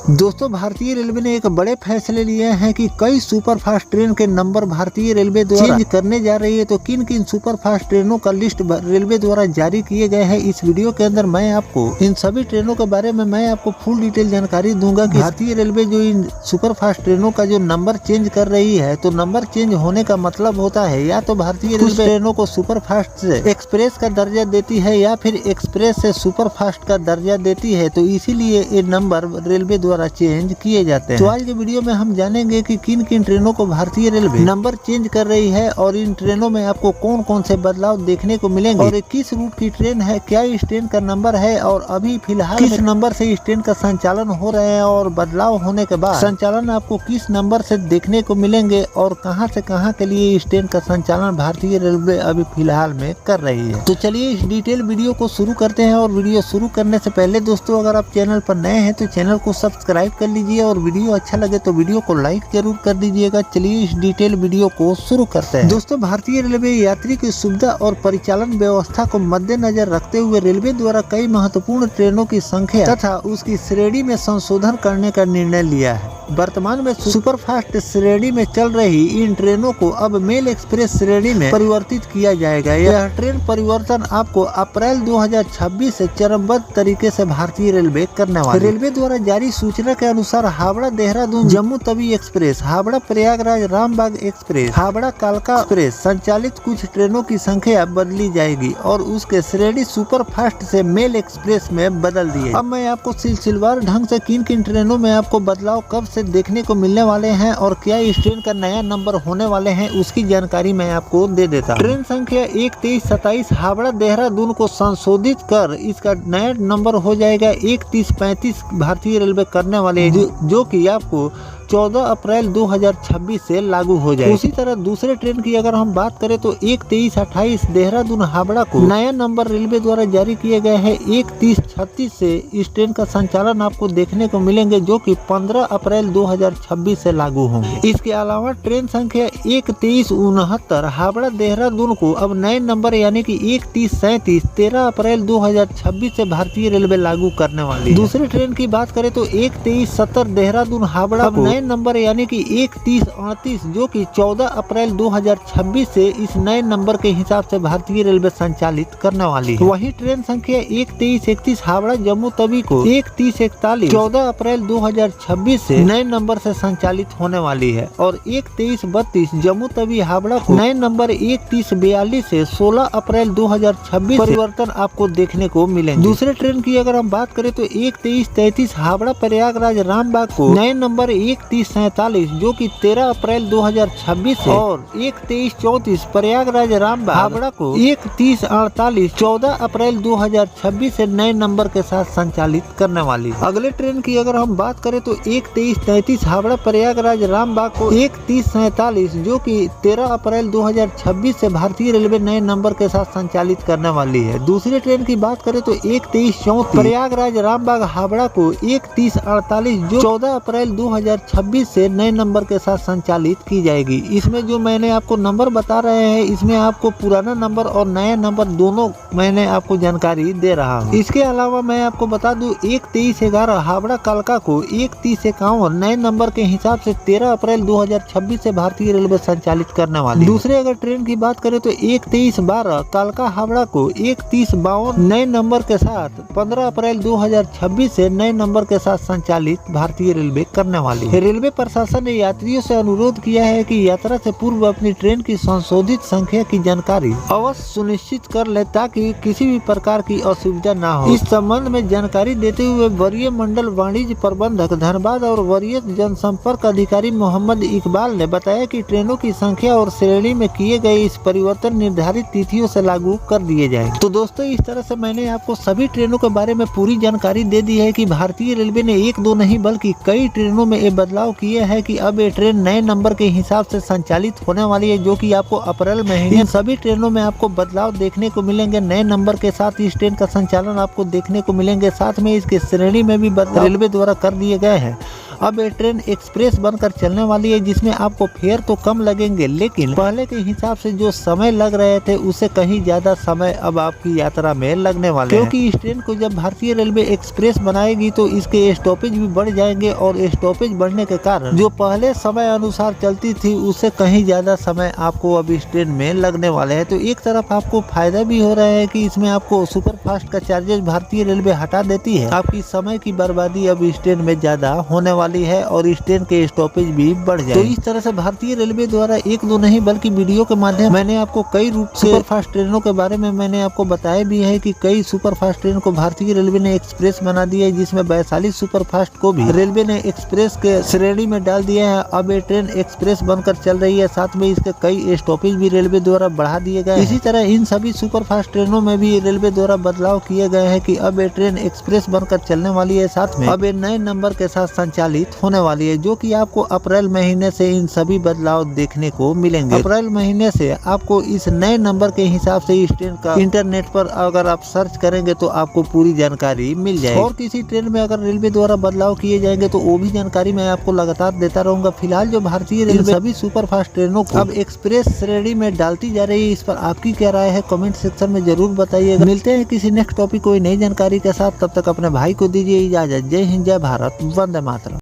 दोस्तों, भारतीय रेलवे ने एक बड़े फैसले लिए हैं कि कई सुपरफास्ट ट्रेन के नंबर भारतीय रेलवे द्वारा चेंज करने जा रही है। तो किन किन सुपरफास्ट ट्रेनों का लिस्ट रेलवे द्वारा जारी किए गए हैं, इस वीडियो के अंदर मैं आपको इन सभी ट्रेनों के बारे में मैं आपको फुल डिटेल जानकारी दूंगा कि भारतीय रेलवे जो इन सुपरफास्ट ट्रेनों का जो नंबर चेंज कर रही है, तो नंबर चेंज होने का मतलब होता है या तो भारतीय रेलवे ट्रेनों को सुपरफास्ट से एक्सप्रेस का दर्जा देती है या फिर एक्सप्रेस से सुपरफास्ट का दर्जा देती है। तो इसीलिए ये नंबर रेलवे द्वारा चेंज किए जाते हैं। तो आज के वीडियो में हम जानेंगे कि किन किन ट्रेनों को भारतीय रेलवे नंबर चेंज कर रही है और इन ट्रेनों में आपको कौन कौन से बदलाव देखने को मिलेंगे और किस रूट की ट्रेन है, क्या इस ट्रेन का नंबर है और अभी फिलहाल किस नंबर से इस ट्रेन का संचालन हो रहे हैं और बदलाव होने के बाद संचालन आपको किस नंबर से देखने को मिलेंगे और कहां से कहां के लिए इस ट्रेन का संचालन भारतीय रेलवे अभी फिलहाल में कर रही है। तो चलिए इस डिटेल वीडियो को शुरू करते हैं। और वीडियो शुरू करने से पहले दोस्तों, अगर आप चैनल पर नए हैं तो चैनल को सब्सक्राइब कर लीजिए और वीडियो अच्छा लगे तो वीडियो को लाइक जरूर कर दीजिएगा। चलिए इस डिटेल वीडियो को शुरू करते हैं। दोस्तों, भारतीय रेलवे यात्री की सुविधा और परिचालन व्यवस्था को मद्देनजर रखते हुए रेलवे द्वारा कई महत्वपूर्ण ट्रेनों की संख्या तथा उसकी श्रेणी में संशोधन करने का निर्णय लिया है। वर्तमान में सुपरफास्ट श्रेणी में चल रही इन ट्रेनों को अब मेल एक्सप्रेस श्रेणी में परिवर्तित किया जाएगा। यह ट्रेन परिवर्तन आपको अप्रैल 2026 से चरणबद्ध तरीके से भारतीय रेलवे करने वाली है। रेलवे द्वारा जारी सूचना के अनुसार हावड़ा देहरादून जम्मू तवी एक्सप्रेस, हावड़ा प्रयागराज रामबाग एक्सप्रेस, हावड़ा कालका एक्सप्रेस संचालित कुछ ट्रेनों की संख्या बदली जाएगी और उसके श्रेणी सुपरफास्ट से मेल एक्सप्रेस में बदल दी है। अब मैं आपको सिलसिलेवार ढंग से किन किन ट्रेनों में आपको बदलाव कब से देखने को मिलने वाले हैं और क्या इस ट्रेन का नया नंबर होने वाले हैं, उसकी जानकारी मैं आपको दे देता हूं। ट्रेन संख्या 1327 हावड़ा देहरादून को संशोधित कर इसका नया नंबर हो जाएगा 1335 भारतीय रेलवे करने वाले, जो कि आपको 14 अप्रैल 2026 से लागू हो जाए। उसी तरह दूसरे ट्रेन की अगर हम बात करें तो 1328 देहरादून हावड़ा को नया नंबर रेलवे द्वारा जारी किए गए हैं 1336 से इस ट्रेन का संचालन आपको देखने को मिलेंगे, जो कि 15 अप्रैल 2026 से लागू होंगे। इसके अलावा ट्रेन संख्या 1369 हावड़ा देहरादून को अब नए नंबर यानी कि 1337 13 अप्रैल 2026 से भारतीय रेलवे लागू करने वाली है। दूसरे ट्रेन की बात करें तो 1370 देहरादून हावड़ा को नए नंबर यानी कि 1338 जो कि 14 अप्रैल 2026 से इस नए नंबर के हिसाब से भारतीय रेलवे संचालित करने वाली है। वहीं ट्रेन संख्या 1331 हावड़ा जम्मू तवी को 1341 14 अप्रैल 2026 से नए नंबर से संचालित होने वाली है और 1332 जम्मू तवी हावड़ा को नए नंबर 1342 से 16 अप्रैल 2026 परिवर्तन आपको देखने को मिलेंगे। दूसरे ट्रेन की अगर हम बात करें तो 1333 हावड़ा प्रयागराज रामबाग को नए नंबर 1347 जो कि 13 अप्रैल 2026 से और 1334 प्रयागराज रामबाग हावड़ा को 1348 14 अप्रैल 2026 से नए नंबर के साथ संचालित करने वाली है। अगले ट्रेन की अगर हम बात करें तो 1333 हावड़ा प्रयागराज रामबाग को 1347 जो कि 13 अप्रैल 2026 से भारतीय रेलवे नए नंबर के साथ संचालित करने वाली है। दूसरी ट्रेन की बात करें तो 1334 प्रयागराज रामबाग हावड़ा को 1348 जो 14 अप्रैल 2026 से नए नंबर के साथ संचालित की जाएगी। इसमें जो मैंने आपको नंबर बता रहे हैं, इसमें आपको पुराना नंबर और नया नंबर दोनों मैंने आपको जानकारी दे रहा हूँ। इसके अलावा मैं आपको बता दूं 1311 हावड़ा कालका को 1351 नए नंबर के हिसाब से 13 अप्रैल 2026 से भारतीय रेलवे संचालित करने वाली। दूसरे अगर ट्रेन की बात करें तो 1312 कालका हावड़ा को 1352 नए नंबर के साथ 15 अप्रैल 2026 से नए नंबर के साथ संचालित भारतीय रेलवे करने वाली है। रेलवे प्रशासन ने यात्रियों से अनुरोध किया है कि यात्रा से पूर्व अपनी ट्रेन की संशोधित संख्या की जानकारी अवश्य सुनिश्चित कर ले ताकि किसी भी प्रकार की असुविधा न हो। इस संबंध में जानकारी देते हुए वरीय मंडल वाणिज्य प्रबंधक धनबाद और वरीय जनसंपर्क अधिकारी मोहम्मद इकबाल ने बताया कि ट्रेनों की संख्या और श्रेणी में किए गए इस परिवर्तन निर्धारित तिथियों से लागू कर दिए जाएंगे। तो दोस्तों, इस तरह से मैंने आपको सभी ट्रेनों के बारे में पूरी जानकारी दे दी है कि भारतीय रेलवे ने एक दो नहीं बल्कि कई ट्रेनों में ये बदलाव किए हैं कि अब ये ट्रेन नए नंबर के हिसाब से संचालित होने वाली है, जो कि आपको अप्रैल महीने सभी ट्रेनों में आपको बदलाव देखने को मिलेंगे। नए नंबर के साथ इस ट्रेन का संचालन आपको देखने को मिलेंगे। साथ में इसके श्रेणी में भी बदलाव रेलवे द्वारा कर दिए गए हैं अब ये ट्रेन एक्सप्रेस बनकर चलने वाली है, जिसमें आपको फेयर तो कम लगेंगे, लेकिन पहले के हिसाब से जो समय लग रहे थे उससे कहीं ज्यादा समय अब आपकी यात्रा में लगने वाले हैं। क्योंकि इस ट्रेन को जब भारतीय रेलवे एक्सप्रेस बनाएगी तो इसके स्टॉपेज भी बढ़ जाएंगे और स्टॉपेज बढ़ने के कारण जो पहले समय अनुसार चलती थी उससे कहीं ज्यादा समय आपको अब इस ट्रेन में लगने वाले हैं। तो एक तरफ आपको फायदा भी हो रहा है कि इसमें आपको सुपर फास्ट का चार्जेस भारतीय रेलवे हटा देती है, आपकी समय की बर्बादी अब इस ट्रेन में ज्यादा होने वाली है और इस ट्रेन के स्टॉपेज भी बढ़ जाए। तो इस तरह से भारतीय रेलवे द्वारा एक दो नहीं बल्कि वीडियो के माध्यम मैंने आपको कई रूप से सुपर फास्ट ट्रेनों के बारे में मैंने आपको बताया भी है कि कई सुपर फास्ट ट्रेन को भारतीय रेलवे ने एक्सप्रेस बना दिया है, जिसमें वैशाली सुपर फास्ट को भी रेलवे ने एक्सप्रेस के श्रेणी में डाल दिया है। अब ये ट्रेन एक्सप्रेस बनकर चल रही है, साथ में इसके कई स्टॉपेज भी रेलवे द्वारा बढ़ा दिए गए। इसी तरह इन सभी सुपर फास्ट ट्रेनों में भी रेलवे द्वारा बदलाव किए गए हैं कि अब ये ट्रेन एक्सप्रेस बनकर चलने वाली है, साथ में अब ये नए नंबर के साथ संचालित होने वाली है, जो कि आपको अप्रैल महीने से इन सभी बदलाव देखने को मिलेंगे। अप्रैल महीने से आपको इस नए नंबर के हिसाब से इस ट्रेन का इंटरनेट पर अगर आप सर्च करेंगे तो आपको पूरी जानकारी मिल जाएगी। और किसी ट्रेन में अगर रेलवे द्वारा बदलाव किए जाएंगे तो वो भी जानकारी मैं आपको लगातार देता रहूंगा। फिलहाल जो भारतीय रेलवे सभी सुपर फास्ट ट्रेनों को अब एक्सप्रेस श्रेणी में डालती जा रही है, इस पर आपकी क्या राय है कमेंट सेक्शन में जरूर बताइएगा। मिलते हैं किसी नेक्स्ट टॉपिक कोई नई जानकारी के साथ, तब तक अपने भाई को दीजिए इजाजत। जय हिंद, जय भारत, वंदे मातरम।